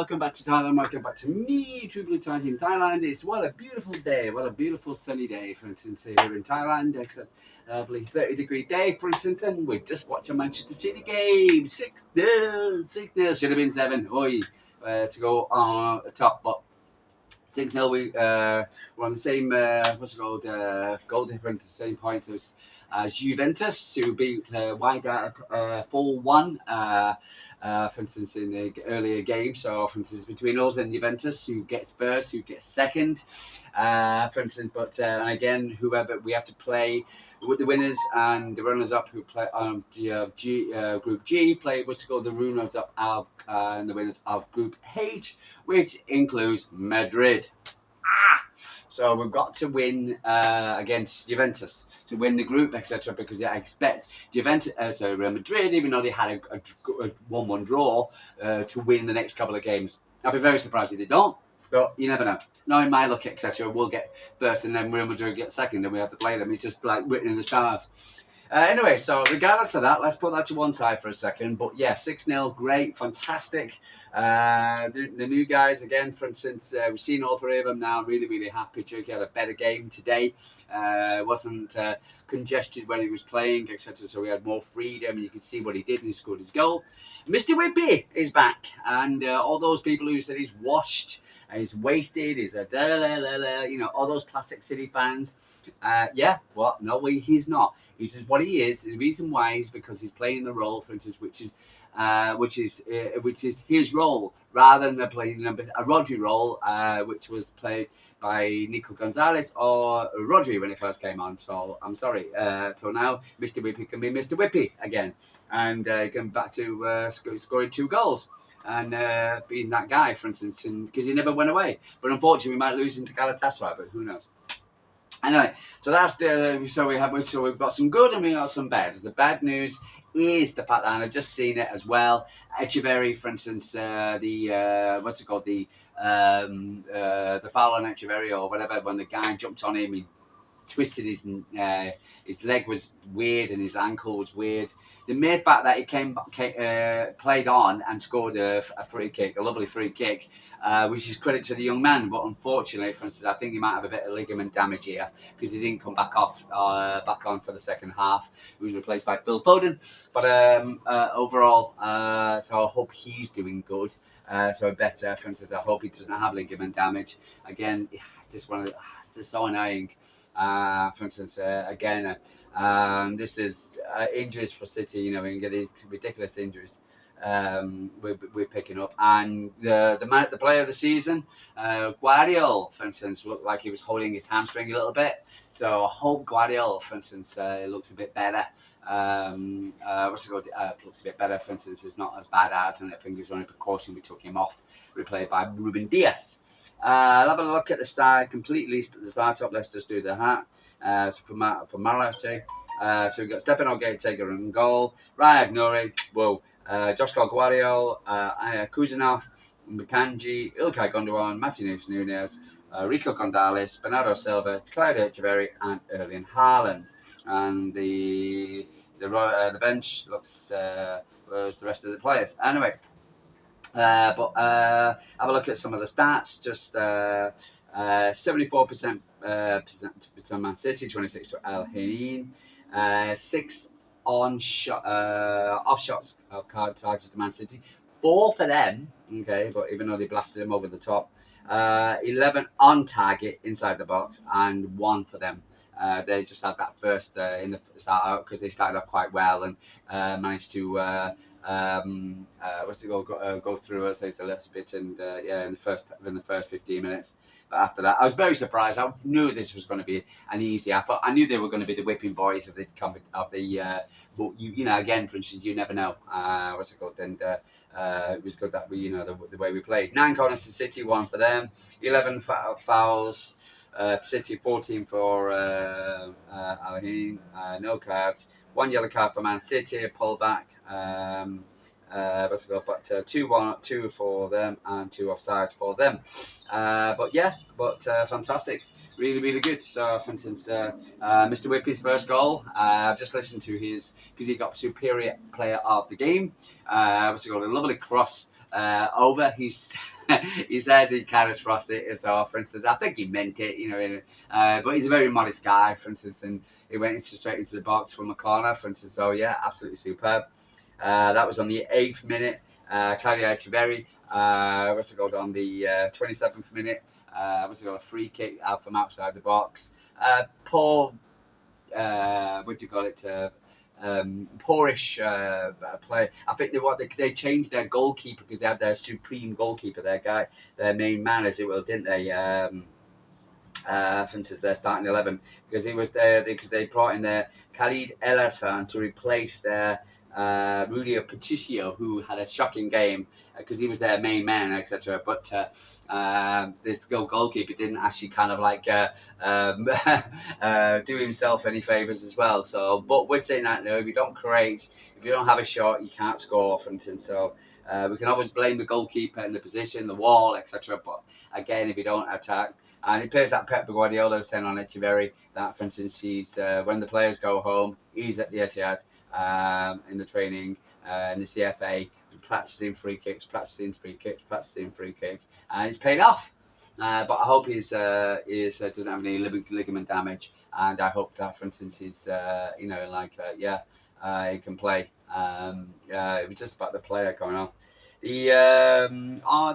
welcome back to Thailand. Welcome back to me, True Blue Thai in Thailand. It's what a beautiful day, what a beautiful sunny day, for instance, here in Thailand. It's a lovely 30-degree day, for instance, and we've just watched a Manchester City game. 6-0, 6-0. Should have been 7, to go on top, but 6-0, we're on the same, goal difference, the same points as Juventus, who beat Wider 4-1, for instance, in the earlier game. So, for instance, between us and Juventus, who gets first, who gets second, for instance. But, again, whoever, we have to play with the winners and the runners-up who play on Group G, play the runners-up of and the winners of Group H, which includes Madrid. So we've got to win against Juventus to win the group, etc. Because I expect Juventus, Real Madrid, even though they had a 1-1 draw, to win the next couple of games. I'll be very surprised if they don't. But you never know. Knowing my luck, etc., we'll get first and then Real Madrid get second and we have to play them. It's just like written in the stars. Anyway, so regardless of that, let's put that to one side for a second. But yeah, 6-0, great, fantastic. The new guys, again, for instance, we've seen all three of them now. Really, really happy. Cherki had a better game today. Wasn't congested when he was playing, etc. So we had more freedom. You could see what he did and he scored his goal. Mr.Whippy is back. And all those people who said he's washed, he's wasted, he's all those classic City fans. No, he's not. He's just what he is. The reason why is because he's playing the role, for instance, which is his role, rather than playing a Rodri role, which was played by Nico Gonzalez or Rodri when it first came on. So I'm sorry. So now Mr. Whippy can be Mr. Whippy again, and going back to scoring 2 goals. And being that guy, for instance, because he never went away. But unfortunately, we might lose him to Galatasaray, but who knows? Anyway, so that's we've got some good and we got some bad. The bad news is the fact that, and I've just seen it as well, Echeverry, for instance, the foul on Echeverry or whatever, when the guy jumped on him, he twisted his leg was weird and his ankle was weird. The mere fact that he played on and scored a free kick, a lovely free kick, which is credit to the young man. But unfortunately, for instance, I think he might have a bit of ligament damage here because he didn't come back on for the second half. He was replaced by Phil Foden. But overall, so I hope he's doing good. So better, for instance, I hope he doesn't have ligament damage. Again, it's just so annoying. For instance, this is injuries for City. You know, we can get these ridiculous injuries. We're picking up, and the player of the season, Guardiola, for instance, looked like he was holding his hamstring a little bit. So I hope Guardiola, for instance, looks a bit better. Looks a bit better, for instance, is not as bad as, and I think it was only precaution we took him off, replayed by Ruben Diaz. I'll have a look at the start, complete list at the start-up. Let's just do the hat. So for Marate, so we've got Stefano Gaetaker in goal, Rayan Ai-nori, Josko Guardiola, Kuzanov, Mkanji, Ilkay Gundogan, Martinez Nunes, Rico Gonzalez, Bernardo Silva, Claudio Echeverry, and Erling Haaland. And the bench looks was the rest of the players. Anyway. Have a look at some of the stats. Just 74% to Man City, 26 to Al Hilal, 6 off shots of card targets to Man City, 4 for them. Okay, but even though they blasted them over the top, 11 on target inside the box, and 1 for them. They just had that first in the start out because they started off quite well and managed to go through us a little bit and in the first 15 minutes. But after that, I was very surprised. I knew this was going to be an easy. I knew they were going to be the whipping boys of the. But again, for instance, you never know. And it was good that we, the way we played. 9 corners to City, 1 for them. 11 fouls. City, 14 for Al-Ain, no cards, 1 yellow card for Man City, a pullback, but 2 for them and 2 offsides for them. Fantastic. Really, really good. So, for instance, Mr. Whippy's first goal, I've just listened to his, because he got superior player of the game. A lovely cross over. He's he says he kind of trusts it. So, for instance, I think he meant it, you know. But he's a very modest guy, for instance, and he went straight into the box from a corner, for instance. So, yeah, absolutely superb. That was on the 8th minute. Claudio Echeverri was got on the 27th minute. Was got a free kick out from outside the box. Poor, what do you call it? Poorish play. I think they changed their goalkeeper because they had their supreme goalkeeper, their main man, as it will, didn't they? For instance, their starting 11 because he was there because they brought in their Khalid El Hassan to replace their Rudy Patricio, who had a shocking game because he was their main man, etc. But this goalkeeper didn't actually kind of like do himself any favours as well. So, but we're saying that if you don't create, if you don't have a shot, you can't score, for instance. So we can always blame the goalkeeper and the position, the wall, etc. But again, if you don't attack. And it appears that Pep Guardiola was saying on Echeverri that, for instance, he's when the players go home, he's at the Etihad in the training in the CFA, practicing free kicks, and it's paid off. But I hope he's doesn't have any ligament damage, and I hope that, for instance, he's he can play. It was just about the player going on.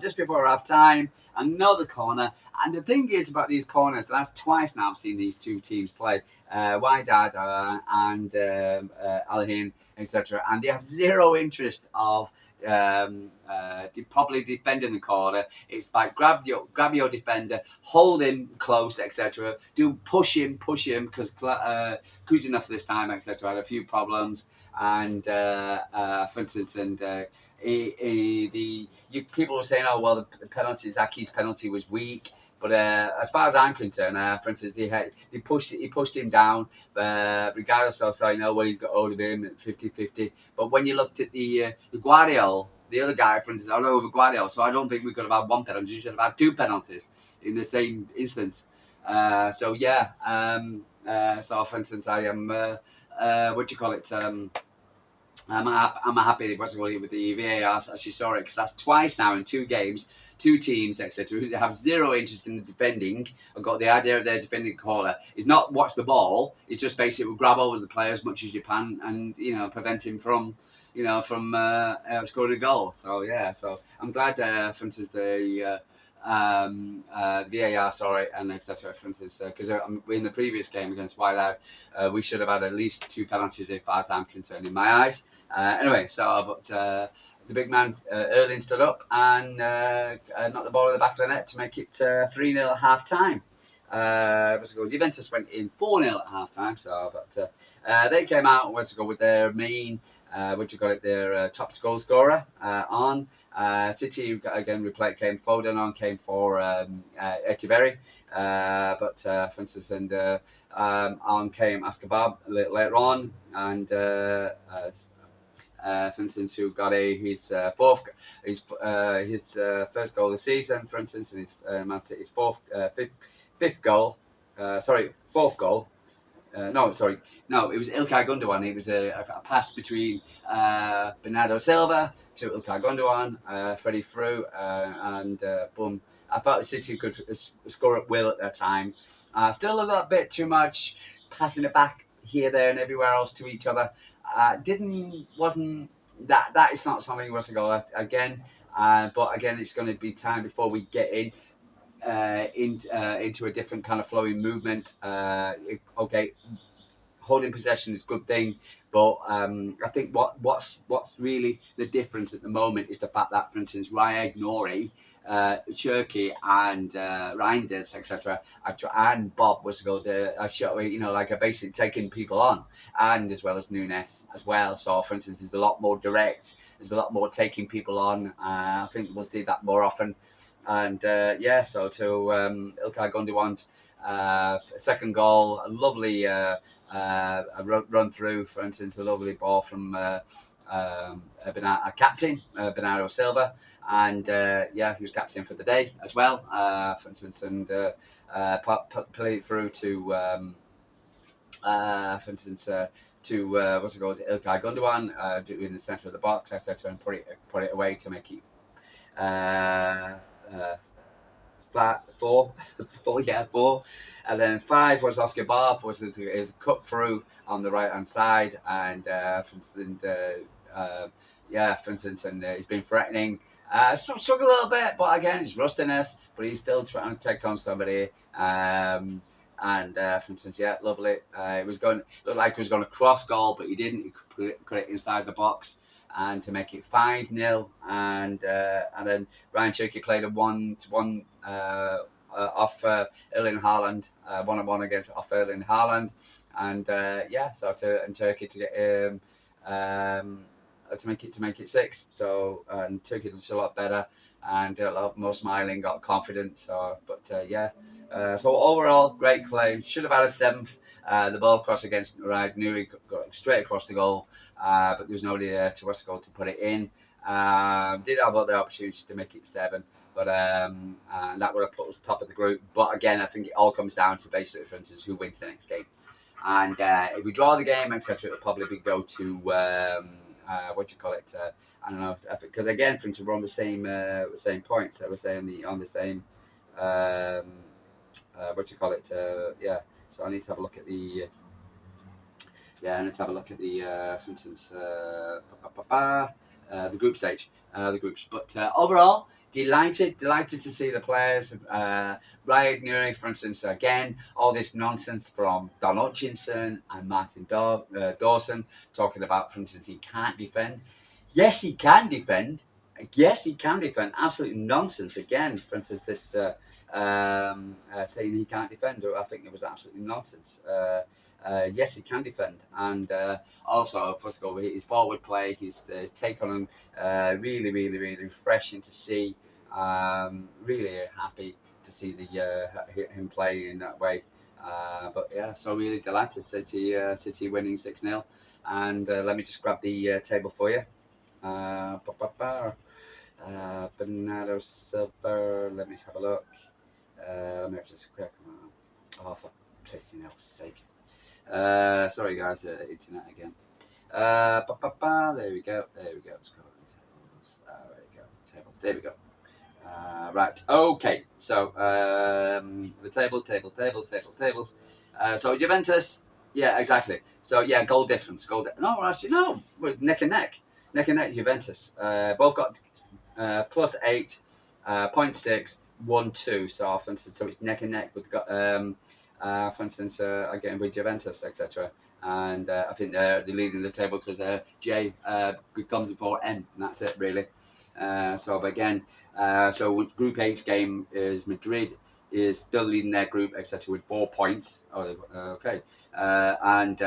Just before half time, another corner. And the thing is about these corners, that's twice now I've seen these two teams play, Wydad and Al-Hin, etc. And they have zero interest of probably defending the corner. It's like grab your defender, hold him close, etc. Do push him, because Kuzinov this time, etc. had a few problems, and for instance, and people were saying, oh well, the penalty, Zaki's penalty was weak. But as far as I'm concerned, for instance, he pushed him down, regardless of saying, oh, well, he's got hold of him at 50-50. But when you looked at the Guardiola, the other guy, for instance, I don't know the Guardiola, so I don't think we could have had one penalty. We should have had two penalties in the same instance. So for instance, I am, what do you call it? I'm happy with the VAR actually saw it, because that's twice now in 2 games, 2 teams, etc., who have zero interest in the defending and got the idea of their defending corner is not watch the ball, it's just basically grab over the player as much as you can and prevent him from scoring a goal. So yeah, so I'm glad for instance the VAR saw it and etc. For instance, because in the previous game against Whiteout, we should have had at least 2 penalties, as far as I'm concerned, in my eyes. Anyway, but the big man Erling stood up and knocked the ball in the back of the net to make it 3-0 at half time. Juventus went in 4-0 at half time. But they came out with their main. Their top goal scorer on. City again came Foden on, came for Echeverri, but for instance, and on came Bobb a little later on, and for instance, who got his first goal of the season, for instance, and his fourth goal. No, it was Ilkay Gundogan. It was a pass between Bernardo Silva to Ilkay Gundogan, Freddie through, and boom. I thought City could score at will at that time. Still a little bit too much passing it back here, there, and everywhere else to each other. That is not something was to go again. But again, it's going to be time before we get into a different kind of flowing movement. Holding possession is a good thing, but I think what's really the difference at the moment is the fact that, for instance, Rayan Ai-nori, Cherki, and Reinders, etc., and Bobb was basically taking people on, and as well as Nunes as well. So, for instance, there's a lot more direct. There's a lot more taking people on. I think we'll see that more often. And so to Ilkay Gundogan's second goal, a lovely run through, for instance, a lovely ball from captain Bernardo Silva, and he was captain for the day as well, for instance, and played through to for instance to Ilkay Gundogan in the centre of the box, etc., and put it away to make it uh, flat four, four, yeah, four, and then five was Oscar Bobb, was his cut through on the right hand side, and for instance, for instance, and he's been threatening. Struggled a little bit, but again, it's rustiness, but he's still trying to take on somebody. And for instance, yeah, lovely. It was going looked like it was going to cross goal, but he didn't. He could put it inside the box, and to make it 5-0, and then Rayan Cherki played a 1-1 off Erling Haaland, 1-1 against off Erling Haaland, and so to Turkey to get to make it 6. So and Turkey looks a lot better and a lot more smiling, got confidence. So, but so overall, great play. Should have had a 7th. The ball crossed against Rayan Ai-nori, got straight across the goal, but there was nobody there to Josko to put it in. Did have other opportunities to make it 7, but and that would have put us top of the group. But again, I think it all comes down to basically, for instance, who wins the next game. And if we draw the game, etc., it'll probably go to what do you call it? I don't know, because again, for instance, we're on the same points. I was saying on the same. What do you call it? So I need to have a look at the. I need to have a look at the, for instance, the group stage, the groups. But overall, delighted to see the players. Rayan Ai-nori, for instance, again, all this nonsense from Don Hutchinson and Martin Dawson talking about, for instance, he can't defend. Yes, he can defend. Yes, he can defend. Absolute nonsense again. For instance, this saying he can't defend. I think it was absolutely nonsense. Yes, he can defend, and also, first of all, his forward play, his take on him, really refreshing to see. Really happy to see him play in that way. But yeah, so really delighted. City winning 6-0, and let me just grab the table for you. Bernardo Silva. Let me have a look. Let me just quick. Oh, for pissing hell's sake. Sorry guys, internet again. There we go. Let's go tables. There we go. Tables. There we go. Right. Okay. So the tables. So Juventus. Yeah, exactly. So yeah, goal difference. No, actually no. We're neck and neck. Juventus. Both got +8, 0.6, 1-2. So for instance, so it's neck and neck. We've got for instance, again with Juventus, etc. And I think they're leading the table because J becomes before N, and that's it really. So again, so Group H game is Madrid is still leading their group, etc. with 4 points. Oh, okay. And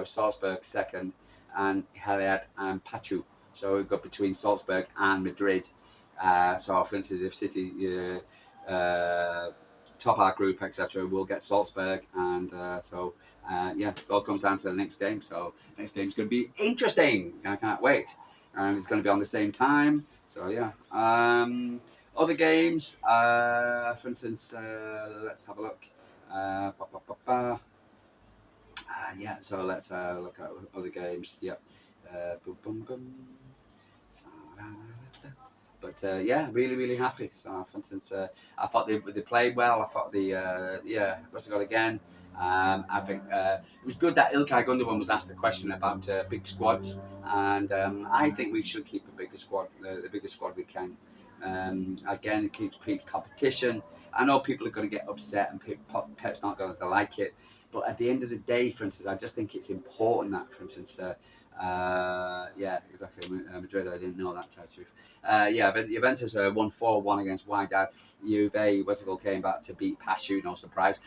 Salzburg second, and Hilal and Pachuca. So we've got between Salzburg and Madrid. So for instance, if City top our group, etc., we'll get Salzburg, and it all comes down to the next game. So next game's going to be interesting. I can't wait, and it's going to be on the same time. So yeah. Other games, for instance, let's have a look. So let's look at other games. Yep. Boom, boom, boom. But really happy. So, for instance, I thought they played well. I thought what's it got again? I think it was good that Ilkay Gundogan was asked the question about big squads, and I think we should keep a bigger squad, the biggest squad we can. Again, it keeps competition. I know people are going to get upset, and Pep's not going to like it. But at the end of the day, for instance, I just think it's important that, for instance, exactly. Madrid, I didn't know that, to tell the truth. Juventus won 4-1 against Wydad. Juve, came back to beat Pachuca, no surprise.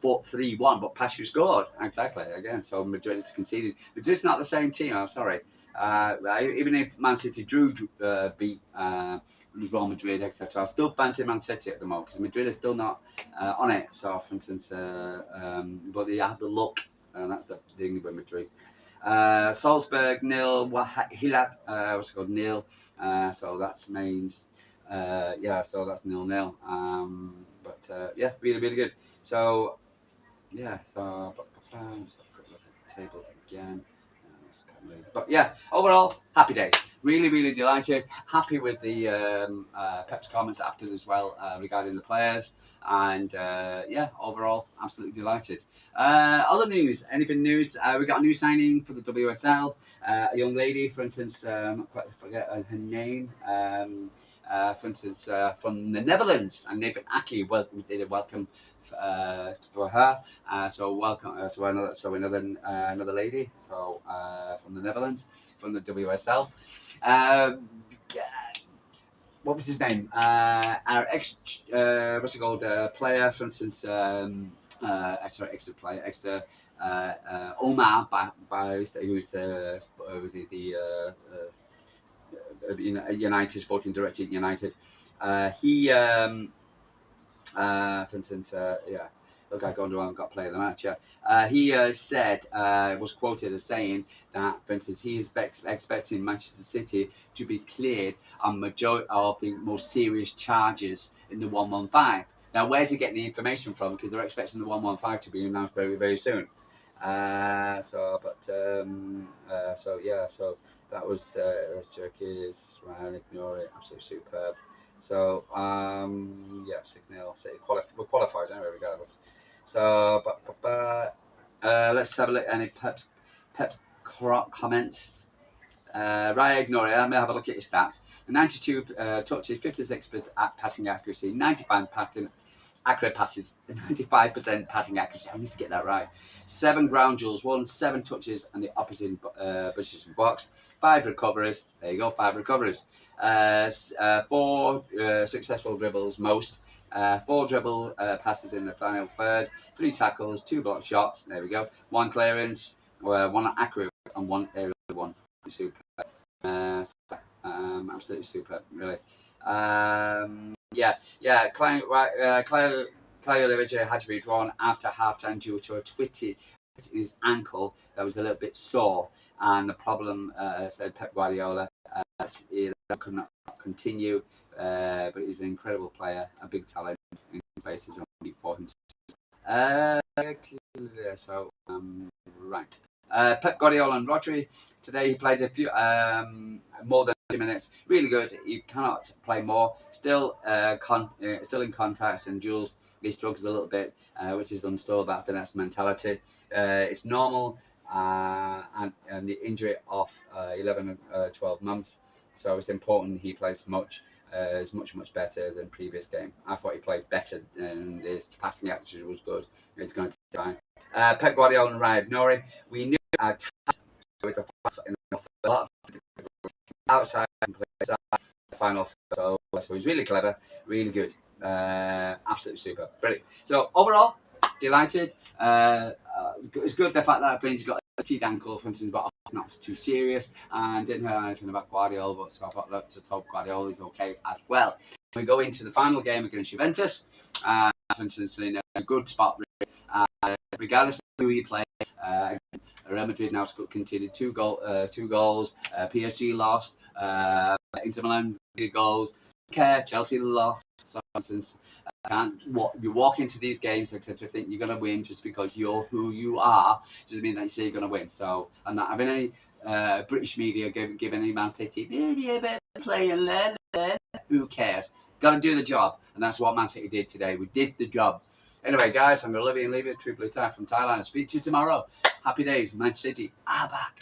3-1, but Pachuca scored. Exactly, again. So Madrid has conceded. Madrid's not the same team, I'm sorry. Even if Man City beat Real Madrid, etc., I still fancy Man City at the moment because Madrid is still not on it. So, for instance, but they have the luck, and that's the thing with Madrid. Salzburg 0, Hilal what's it called 0. So that means so that's 0-0. Really good. So let's have a quick look at the tables again. But yeah, overall, happy days. Really, really delighted. Happy with the Pep's comments after as well regarding the players. And yeah, overall, absolutely delighted. Other news, anything news? We got a new signing for the WSL. A young lady, for instance, I forget her name. For instance, from the Netherlands, and Nathan Aki we did a welcome for her. So welcome another lady. So from the Netherlands, from the WSL. Yeah, what was his name? Our ex, what's it called? Player, for instance. Extra player, Omar who's was he the United Sporting Director at United. He for instance, yeah, the guy going around got player of the match. Yeah, he said was quoted as saying that, for instance, he is expecting Manchester City to be cleared on majority of the most serious charges in the 115. Now, where's he getting the information from? Because they're expecting the 115 to be announced very, very soon. So yeah, so that was Cherki's Rayan Ai-nori, absolutely superb. So yeah, 6-0. We're qualified anyway, regardless. So let's have a look at any Pep comments. Rayan Ai-nori, let me have a look at his stats. 92 touches, 56% passing accuracy, 95 accurate passes, 95% passing accuracy. I need to get that right. 7 ground duels, 7 touches, and the opposite position box. 5 recoveries. There you go, 5 recoveries. 4 successful dribbles, most. 4 dribble passes in the final third. 3 tackles, 2 block shots. There we go. 1 clearance, 1 accurate, and 1 aerial one. Super. Absolutely super, really. Claudio had to be drawn after half-time due to a twitty in his ankle that was a little bit sore, and the problem, said Pep Guardiola, he could not continue, but he's an incredible player, a big talent in places for him. So right. Pep Guardiola and Rodri. Today he played a few more than 20 minutes. Really good. He cannot play more. Still in contacts and duels. He struggles a little bit, which is understood about finesse mentality. It's normal, and the injury off 11 12 months. So it's important he plays much. Is much better than previous game. I thought he played better and his passing action was good. It's going to take time. Pep Guardiola and Rayan Ai-nori. We knew our task with the lot outside and play inside the final. So he's really clever, really good, absolutely super, brilliant. So overall, delighted. It's good the fact that Finn's got a teed ankle, for instance, but not too serious, and didn't hear anything about Guardiola, but so I got looked to hope Guardiola is okay as well. We go into the final game against Juventus, for instance, in a good spot, really. Regardless of who you play, Real Madrid now continued 2 goals. PSG lost. Inter Milan 3 goals. Chelsea lost. So, for instance, you walk into these games, etc. Think you're going to win just because you're who you are. Doesn't mean that you say you're going to win. So I'm not having any British media giving any Man City maybe a better play and learn. Who cares? Got to do the job, and that's what Man City did today. We did the job. Anyway, guys, I'm Olivia and leave it. True Blue Tie from Thailand. I'll speak to you tomorrow. Happy days, Man City are back.